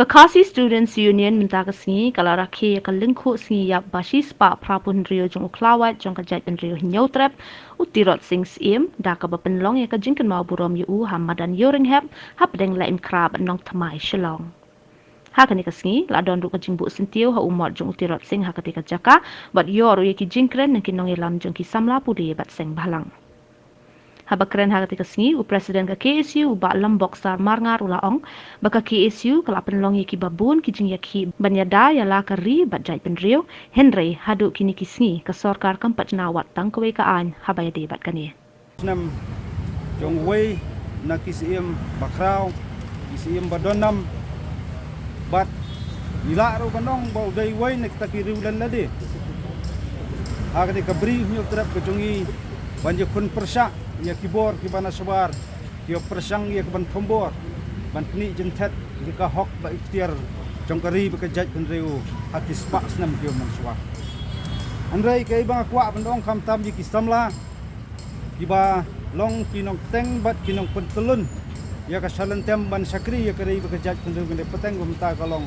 Kakasi Students Union minta kesengi kalau rakyat akan lingkup sengi yap basis pak prapun rio jong uklawat jong kajat dan rio hinyau trap utirot sing sim dah ke berpenlong ya kejingkan mau burom yu hamadan yoring hap deng laim krab nong tamai shalong. Hakani kesengi ladon ru kejing bu sentiu ha umot jong utirot sing ha ketika jaka bat yor ya ki jingkren nang kinong ilam jong ki samla pudi bat seng balang. Habakren ketika sengi u presiden ke KSU ba lambok sar marngar ulaong baka KSU kala penlong ki babun ki jing yaki banyada yala kari bat jai penrio Henry hadu kini kisngi ke sorkar kampat nawat tang kewe kaan habaya debat kani. Nam jong wei na kisim bakraw kisim badonam bat ila ro bandong bau dai wei na kita kiri ulan lade agade kabri nyok terap kejongi banjir kun persak ya kibor kibana sabar kio persang ya keban tombor ban pni jentet jika hok ba ikhtiar jongkari bekejat penreu hakis pak senam kio mansua andrai kai bang akwa bandong kam tam ji kistamla kiba long kinong teng bat kinong pentelun ya kasalan tem ban sakri ya kari bekejat penreu gende peteng gumta kalong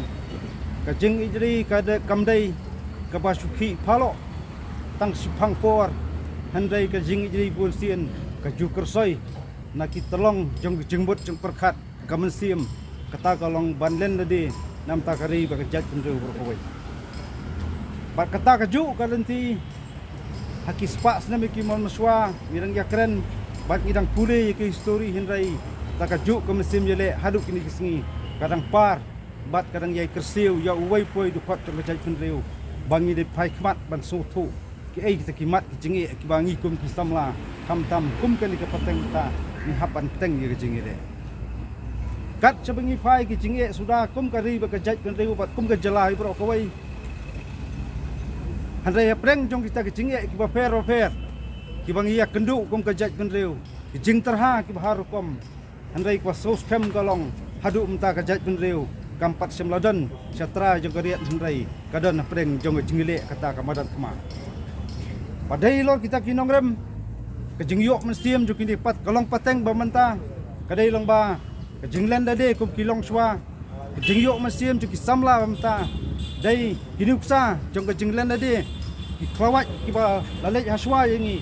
kajing ijri kada kamdai kabasuki phalo tang sipang por handai kajing ijri bulsien kaju kersoi nak kitolong jong jengbut jong perkat kamensim kata kalong banlen tadi nam takari bakajat pendeu berkoi bat kata kaju kalenti hakis pak senam ki mon meswa mirang yakren bat idang pule ki histori hindai takaju kamensim yele haduk kini kisngi kadang par bat kadang yai kersiu ya uwai poi dukat bakajat pendeu bangi de pai khmat ban sotu ki ai kita kimat ki jingi ki bangi kum ki samla kam tam kum kan ke pateng ta ni hapan teng ye jingi de kat sebengi pai ki jingi sudah kum kari bekejat kan reu bat kum ke jelai bro kawai handai apreng jong kita ki jingi ki ba fer ki bangi ya kendu kum kejat kan reu ki jing terha ki bahar kum handai kwa sos kem galong hadu mta kejat kan reu kampat semladan syatra jong kariat handai kadan apreng jong jingile kata kamadan kema padai lo kita kinong rem kejingyok mestiam jukin dipat kalong pateng bamanta kadai long ba kejinglen dade kum kilong swa kejingyok mestiam juki samla bamanta dai hinuksa jong kejinglen dade ki klawat ki ba lalej haswa yangi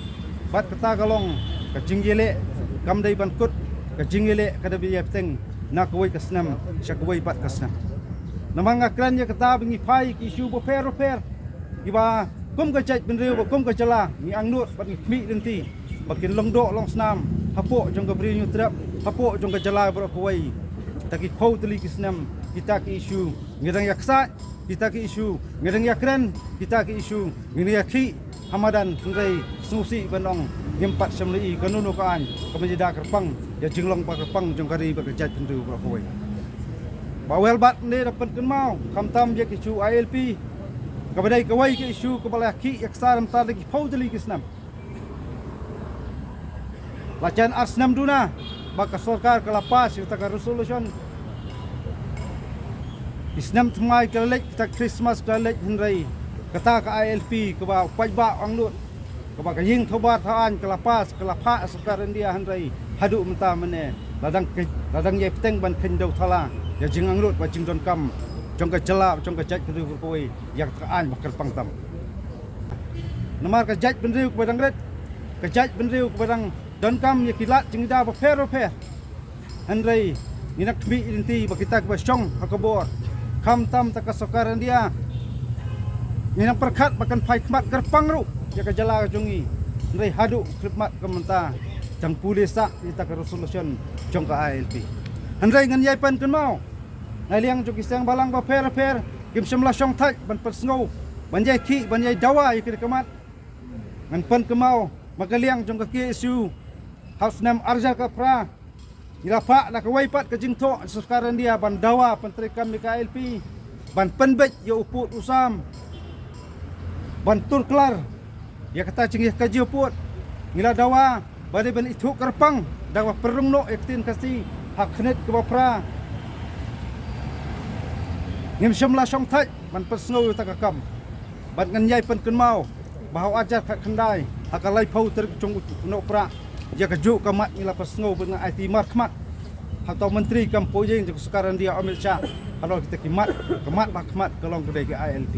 bat kata kalong kejingyele kam dai bankut kejingyele kada bi yapteng nak wei kasnam syakwei bat kasnam namang akran ya kata bingi pai ki isu bo per ki ba kum kejat penreu kum kejala ni angnut bat mi denti bakin longdok long senam hapok jong kabri nyu trap hapok jong kejala bro kuai taki khau teli kisnam kita ki isu ngirang yaksa kita ki isu ngirang yakren kita ki isu ngirang yakhi hamadan ngai susi banong nyempat semlei kanunu kaan kemejida kerpang ya jinglong pa kerpang jong kari bakejat penreu bro kuai bawel bat ne dapat kenmau kamtam je ki isu ILP kabadai kawai ki isu kepala ki yaksa ram tar lagi khau teli kisnam Lacan Arsnam Duna baka sorkar kelapas kita ka resolution Isnam tmai kelek kita Christmas kelek Henry kata ka ILP ke ba pajba anglut ke ba ying thobar thaan kelapas kelapa sorkar India Henry hadu menta mene ladang ye peteng ban kendau thala ya jing anglut ba jing don kam jong ka jela jong ka jat kedu koi yak taan bakal pangtam namar ka jat benriu ke badang red ka jat benriu ke badang don kam ye kilat jingda ba fer Henry ninak bi inti ba kita ba syong hakabor kam tam ta kasokaran dia ninak perkat bakan pai khmat gerpang ru ya ka jala jongi Henry hadu khidmat kementa jang pulisa kita ka resolution jong ka ILP Henry ngan yai pan kun mau ngai liang joki sang balang ba fer kim semla syong thai ban persngau ban yai ki ban yai dawa ye kir kemat ngan pan kemau magaliang jong ka KSU House Nam Arja ka pra nilapa na kawai pat ka jingto sekarang dia ban dawa penterikan MKLP ban penbet ya uput usam ban turklar ya kata cingih kaji uput ngila dawa bade ban itu kerpang dawa perungno ektin kasi haknet ke bapra ngim semla song thai ban persngau ta kakam ban nganyai pen kenmau bahau ajar kat kendai akalai pau ter jong no pra ya kaju kamat ngila persngau dengan IT markmat atau menteri Kampoyeng jong sekarang dia Amit Shah kalau kita kemat kalong kedai ke ILP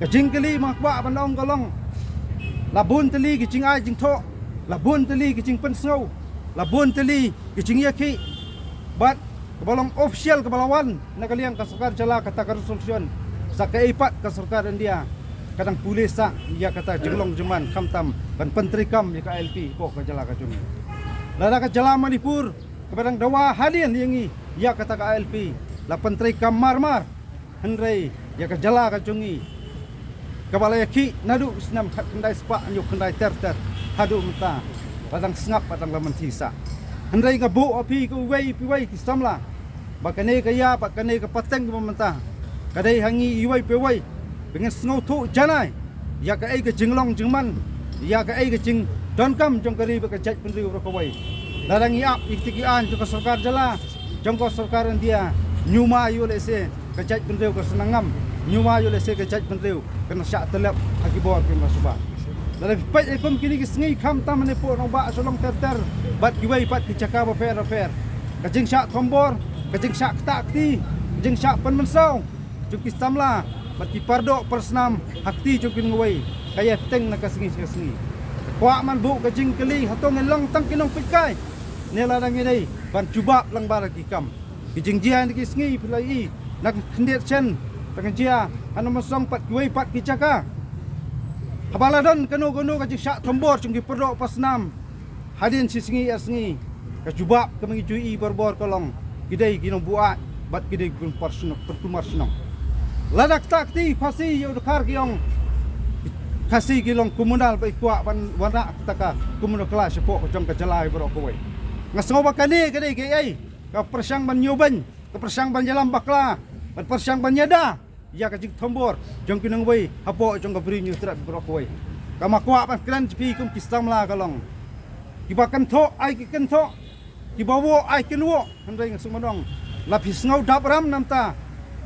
kajing kali makba bandong kalong labun teli kicing ai jing tho labun teli kicing pensau labun teli kicing yaki bat kebalong official kebalawan nak kalian ka sarkar jala kata resolution sakaipat ka sarkar India kadang polis sa ia kata jenglong jeman kamtam ban penteri kam ya ka ILP ko ka jala ka jung lada ka jala Manipur kepadang dawa halian yangi ya kata ka ILP la penteri kam marmar hendrai ya ka jala ka jungi kabalaya ki nadu senam kendai spa nyuk kendai ter hadu menta padang sengap padang laman tisa hendrai ka bu api ku wei ki samla bakane ka ya bakane ka pateng ka menta kadai hangi iwai pe wei dengan sngau thu janai ya ka ai ka jinglong jingman ya ka ai ka jing don kam jong kari ba ka jaj pendri ro ka wei larang iap iktikian jong ka sarkar jala jong ka sarkar India nyuma yu le se ka jaj pendri ka senangam nyuma yu le se ka jaj pendri kena syak telap haki bor ke masuba dalam pai ekom kini ki sngi kham tam ne po no ba solong ter bat ki wei pat ki caka ba fer ka jing syak thombor ka jing syak takti jing syak pen mensau jong ki samla bat ki pardo persnam hakti jong kin ngwei kaya teng na ka sngi kwa man bu ka jing keli hatong long tang kinong pikai ne la dang ni ban jubab lang ba ki kam ki jing jian ki sngi pulai nak khendet chen tangan jia anu masong pat ki wei pat ki caka habaladon kanu ka jing syak thombor jong ki pardo persnam hadin si sngi ka jubab ka mangi cui borbor kolong gidai ginong buat bat gidai kun pertumar senong ladak takti fasi yo dekar kiong kasi kilong komunal ba ikwa ban wana taka komunal kelas sepo jong ka jalai bro ko we ngasngo bakane kadai ke ai ka persang ban nyoban ka persang ban jalan bakla ban persang ban nyada ya ka jing thombor jong kinong we hapo jong ka bri nyu trat bro ko we ka makwa ban kran pi kum kistam la kalong kibakan tho ai ki ken tho kibawo ai ken wo handai ngasung madong lapis ngau dap ram namta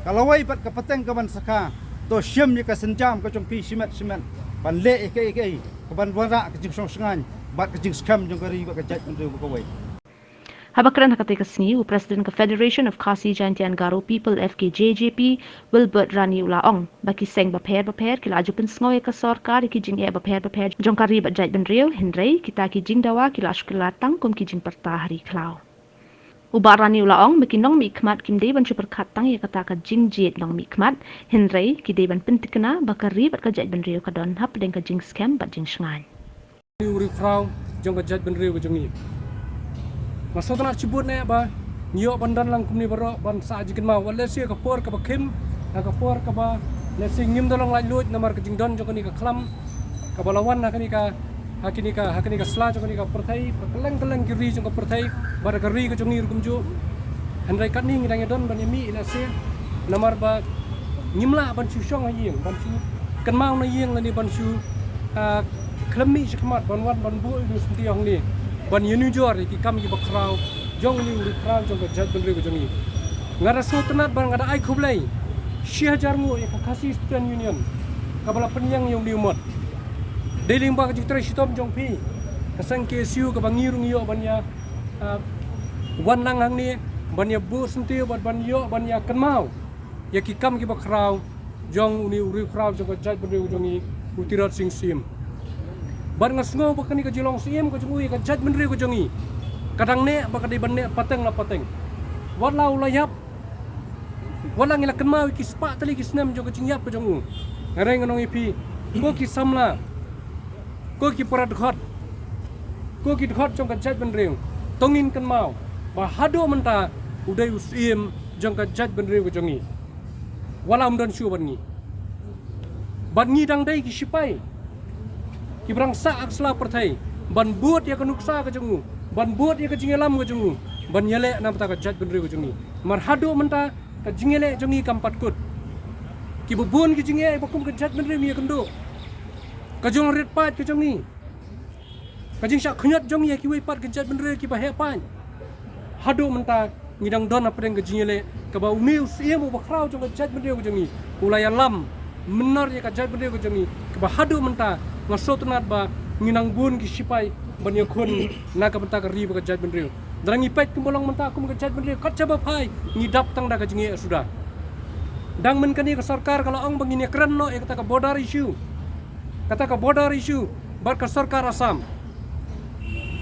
kalau wei pat ka pateng ka ban saka to syem ni ka senjam ka jong pi simet ban le ke ka ban wara ka jing song sengan bat ka jing skam jong kari ba ka jat mendu ko wei Habakran hakatika sngi u President ka Federation of Khasi Jaintian Garo People FKJJP Wilbert Rani Ulaong baki seng baper kila ajupen sngoy ka sarkar ki jing e baper jong kari ba jait ben riu hendrei kita ki jing dawa kila shkilatang kum ki jing pertahari klau Uba Rani Ulaong mekinong mikmat kimdei ban super katang ya kata ka jing jet long mikmat hendrei kidei ban pentikna bakari bat ka jait ben riu ka don hap deng ka jing scam bat jing shngan Uri frau jong ka jait ben riu ka jongi masotna cibut ne ba nyo bandan lang kumni baro ban sa jikin ma wala sia ka por ka bakim ka por ka ba le sing ngim dolong lai lut namar ka jing don jong ni ka klam ka balawan na kani ka hakini ka sla jong ni ka perthai keleng kiri jong ka perthai bar ka ri ka jong ni rum ju handrai kat ni ngidang don ban yami ila sia namar ba ngimla ban chu shong yeng ban chu kan mau na yeng ni ban chu klemi shikmat ban wan ban bu du senti yang ni ban yunu jor ki kam ki bakrau jong ni uri krau jong ka jat bengre ko jong ni ngara sotenat ban ngada ai khublai 6000 mu ka Khasi Student Union ka bala penyang yang diumot deling ba ka jitre sitom jong pi kasang KSU ka bangirung yo ban ya wan lang hang ni ban ya bu senti ban yo ban ya kenmau ya ki kam ki bakrau jong ni uri krau jong ka jat bengre ko jong ni utirat sing sim ban ngasngo bakani ka jilong sim ko jungui ka jat menri ko jongi kadang ne bakadi ban ne pateng la pateng walau layap wala ngila kenmau ki spa tali ki snam jong ka jingyap ko jongu ngareng nong ipi ko ki samla ko ki parat khot ko ki khot jong ka jat menri tongin kenmau ba hado menta udai usim jong ka jat menri ko jongi wala umdan shu ban ngi dang dai ki sipai Kibrang sa aksla perthai ban buat ya kanuksa ka jengu ban buat ya ka jingelam ka jengu ban yele nam ta ka jat benri ka jengi mar hado menta ka jingele jengi kampat kut ki bubun ki jinge bakum ka jat benri mi kendo ka jong ret pat ka jengi ka jing syak khnyat jengi ki wei pat ka jat benri ki ba he pan hado menta ngidang don apa ka jingele ka ba umiu siemu ba krau jong ka jat benri ka jengi ulaya lam menor ya ka jat benri ka jengi ka ba hado menta ngasot nat ba nginang bun ki sipai ban yakun na ka benta ka ri ba ka jat benriu Darang ipet kumbolong mentah kum ke jat benriu kat coba pai ni dap tang dah kajingi sudah. Dang menkani ke sarkar kalau ong bangini keren no kata ke border issue. Kata ke border issue bar ke sarkar Assam.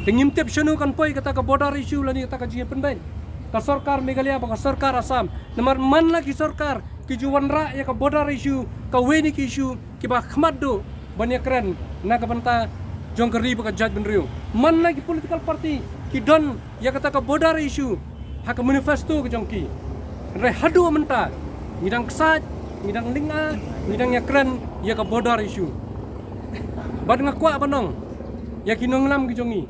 Tengimtip shanu kan poi kata ke border issue lani kata ke jingi penben. Ke sarkar Meghalaya ba ke sarkar Assam. Namar man lagi sarkar ki juwan ra ya ke border issue ke weni ki issue ki ba khmat do banyak keren na ke banta jong keri ba ke jat benriu. Man lagi political party ki don ya kata ke border issue hak manifesto ke jong ki. Re hadu menta ngidang kesat ngidang linga ngidang ya keren ya ke border issue. Bad ngakwa banong ya ki nonglam ki jongi.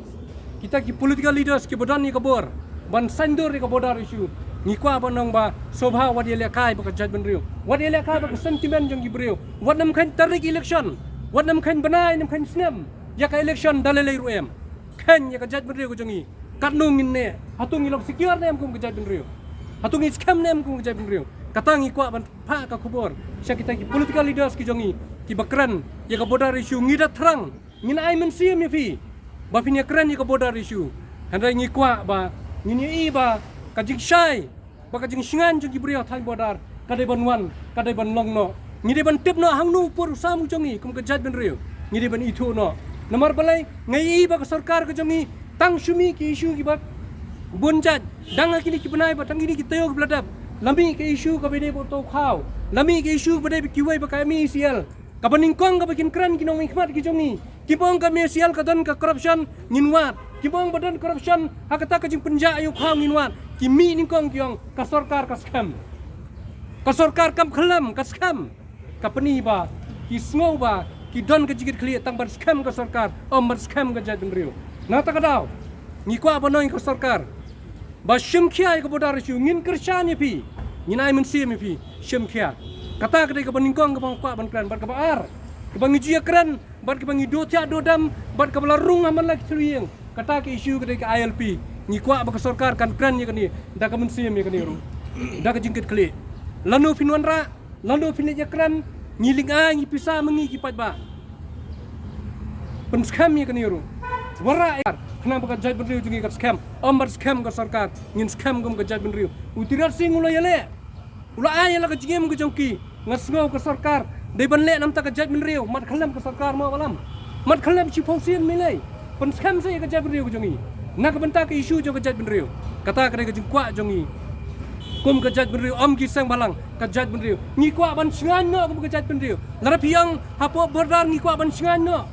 Kita ki political leaders ki bodan ni ke bor ban sandur ni ke border issue. Ngikwa banong ba sobha wad ya kai ba ke jat benriu. Wad ya kai ba ke sentiment jong ki beriu. Wad nam khan tarik election. Wad nam khan banai nam khan snam. Ya ka election dalai ruem. Khan ya ke jat benriu ko jongi. Katnung ne hatung ilok secure nem kum ke jat benriu. Hatung scam nem kum ke jat benriu. Katang ikwa ban pa ka kubor. Sya kita ki political leaders ki jongi ki bakran ya ka border issue ngida terang. Ngin ai mensiam ya fi. Ba pinya keren ya ka border issue. Handai ngikwa ba ngini i ba ka jing shai ba ka jing shingan jong ki brio thai border kadai ban wan kadai ban long no. Ngide ban tip no hang nu pur sam jongi kum ke jat ben riu. Ngide ban itu no. Namar balai ngai i ba ka sarkar ka jongi tang shumi ki issue ki ba bunjat dang kini ki banai ba tang ini ki tayog bladap. Lami ke isu ka bede bo to khaw lami ke isu bede ki wai ba ka mi sial ka baningkong ka bakin kran ki nong hikmat ki jongi ki bong ka mi sial ka don ka corruption nginwat ki bong badan corruption hakata ka jing penja ayu khaw nginwat ki mi ningkong kyong ka sarkar ka scam kam khalam ka scam ka pani ba ki sngow ba ki don ka jigit khli tang ban scam ka sarkar ban scam ka jat benriu na ta ka daw ngi kwa ba noy ka sarkar ba shimkhia ka bodar shu ngin kershan ya pi ngin ai mensim ya pi shimkhia kata ka ka baningkong ka bang kwa ban kran bar ka baar ka bang ji kran bar ka bang do tia do dam bar ka balarung aman lak trieng kata ka isu ka ka ILP ngi kwa ba ka sarkar kan kran ya kan ni da ka mensim ya kan ni ru da ka jingkit kli lanu pinwan ra lanu pinit ya kran ngiling ai ngi pisa mengi ki pat ba pen scam ya kan ni ru wara yar kenapa ka jat benriu jungi ka scam bar scam ka sarkar ngin scam gum ka jat benriu utirat sing ulo yale ulo ay la ka jingem ka jongki ngasngo ka sarkar de banle nam ta ka jat benriu mat khalam ka sarkar mo balam mat khalam chi phausin milai pen scam sai ka jat benriu ka jongi na ka banta ka isu jo ka jat benriu kata ka jing kwa jongi kum ka jat benriu ki sang balang ka jat benriu ngi kwa ban singan no kum ka jat benriu lara piang hapo bordar ngi kwa ban singan no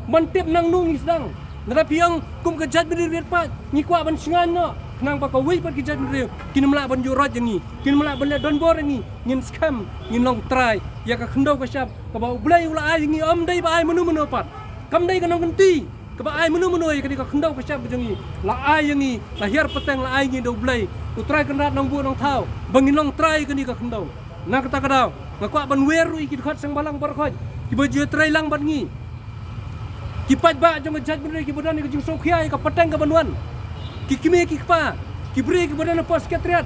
ban tip nang nu ngi sedang nara piang kum ke jat benriu pat ngikwa ban singan no nang pa ka wei pat ke jat benriu kin mala ban jorot jangi kin mala ban le don bor ngi ngin scam ngin long try ya ka khendau ka syap ka ba ulai ula ai ngi dai ba ai menu pat kam dai ka nong kenti ka ba ai menu ka di ka khendau ka syap jangi la ai ngi la hiar peteng la ai ngi do ulai tu try kan rat nong bu nong thau bangin long try ka di ka khendau na ka ta ka daw ngakwa ban weru ikit khat sang balang bar khoj ki ba je try lang ban ngi kipat ba jong jat benriu ki bodan ki jing sokhia ka patang ka banwan ki kime ki pa ki bre ki bodan apa sekretariat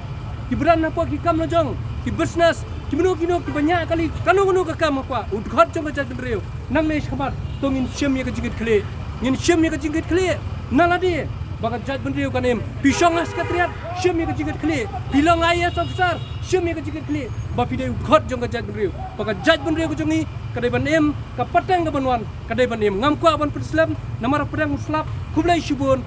ki bodan apa ki kam lojong ki business ki meno ki banyak kali kanu ka kam apa udkhat jong jat benriu nang ne khabar tongin shem ya ka jingit khle ngin shem ya ka jingit khle naladi bagat jat benriu kanem pisong sekretariat shem ya ka jingit khle bilang IAS officer shem ya ka jingit khle ba pide udkhat jong jat benriu bagat jat benriu ko jongi kadai ban em ka patang ka banwan kadai ban em ngam kwa ban prislam namar pedang slap kublai shubun